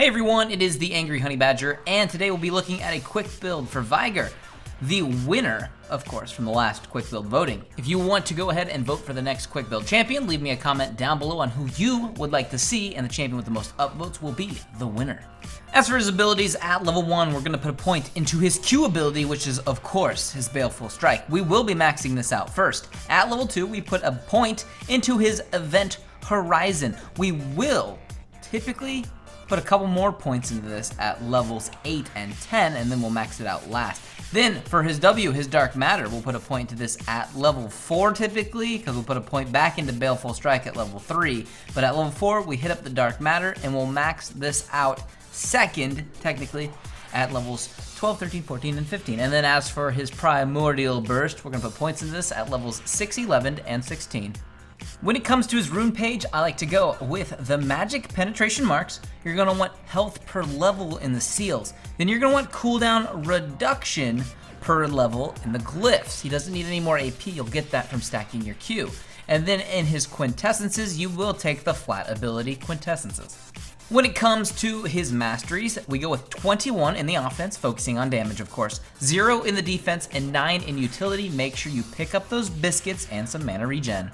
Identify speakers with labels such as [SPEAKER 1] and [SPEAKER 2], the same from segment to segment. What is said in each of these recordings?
[SPEAKER 1] Hey everyone, it is the Angry Honey Badger, and today we'll be looking at a quick build for Veigar, the winner, of course, from the last quick build voting. If you want to go ahead and vote for the next quick build champion, leave me a comment down below on who you would like to see, and the champion with the most upvotes will be the winner. As for his abilities, at level 1, we're going to put a point into his Q ability, which is, of course, his Baleful Strike. We will be maxing this out first. At level 2, we put a point into his Event Horizon. We will typically put a couple more points into this at levels 8 and 10, and then we'll max it out last. Then for his W, his Dark Matter, we'll put a point to this at level 4 typically, because we'll put a point back into Baleful Strike at level 3. But at level 4, we hit up the Dark Matter, and we'll max this out second, technically, at levels 12, 13, 14, and 15. And then as for his Primordial Burst, we're going to put points in this at levels 6, 11, and 16. When it comes to his rune page, I like to go with the magic penetration marks. You're going to want health per level in the seals. Then you're going to want cooldown reduction per level in the glyphs. He doesn't need any more AP. You'll get that from stacking your Q. And then in his quintessences, you will take the flat ability quintessences. When it comes to his masteries, we go with 21 in the offense, focusing on damage, of course, 0 in the defense, and 9 in utility. Make sure you pick up those biscuits and some mana regen.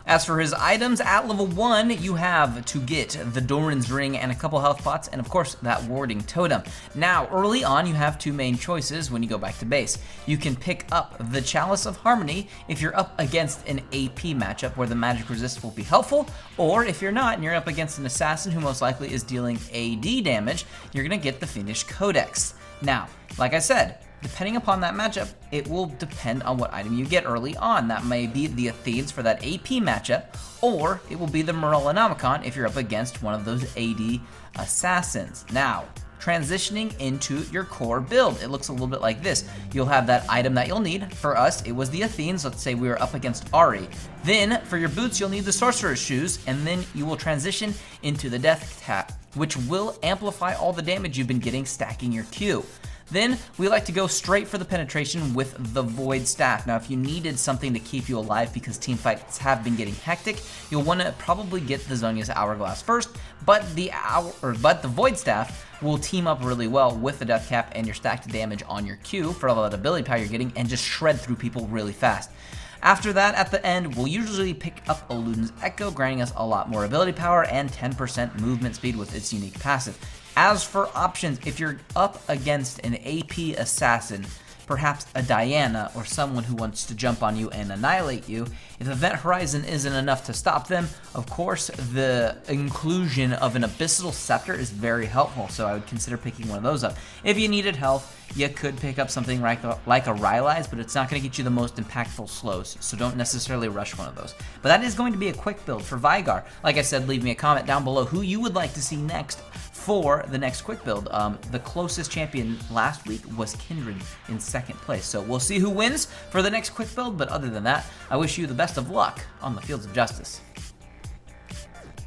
[SPEAKER 1] As for his items, at level 1, you have to get the Doran's Ring and a couple health pots, and of course, that Warding Totem. Now, early on, you have two main choices when you go back to base. You can pick up the Chalice of Harmony if you're up against an AP matchup where the magic resist will be helpful, or if you're not and you're up against an assassin who most likely is dealing AD damage, you're going to get the Fiendish Codex. Now, like I said, depending upon that matchup, it will depend on what item you get early on. That may be the Athenes for that AP matchup, or it will be the Morellonomicon if you're up against one of those AD assassins. Now, transitioning into your core build, it looks a little bit like this. You'll have that item that you'll need. For us, it was the Athenes. Let's say we were up against Ari. Then, for your boots, you'll need the Sorcerer's Shoes, and then you will transition into the Death Cap, which will amplify all the damage you've been getting stacking your Q. Then, we like to go straight for the penetration with the Void Staff. Now, if you needed something to keep you alive because team fights have been getting hectic, you'll want to probably get the Zhonya's Hourglass first, but the Void Staff will team up really well with the Death Cap and your stacked damage on your Q for all that ability power you're getting and just shred through people really fast. After that, at the end, we'll usually pick up a Luden's Echo, granting us a lot more ability power and 10% movement speed with its unique passive. As for options, if you're up against an AP assassin, perhaps a Diana or someone who wants to jump on you and annihilate you, if Event Horizon isn't enough to stop them, of course, the inclusion of an Abyssal Scepter is very helpful, so I would consider picking one of those up. If you needed health, you could pick up something like a Rylai's, but it's not going to get you the most impactful slows, so don't necessarily rush one of those. But that is going to be a quick build for Veigar. Like I said, leave me a comment down below who you would like to see next for the next quick build. The closest champion last week was Kindred in second place, so we'll see who wins for the next quick build, but other than that, I wish you the best of luck on the fields of justice.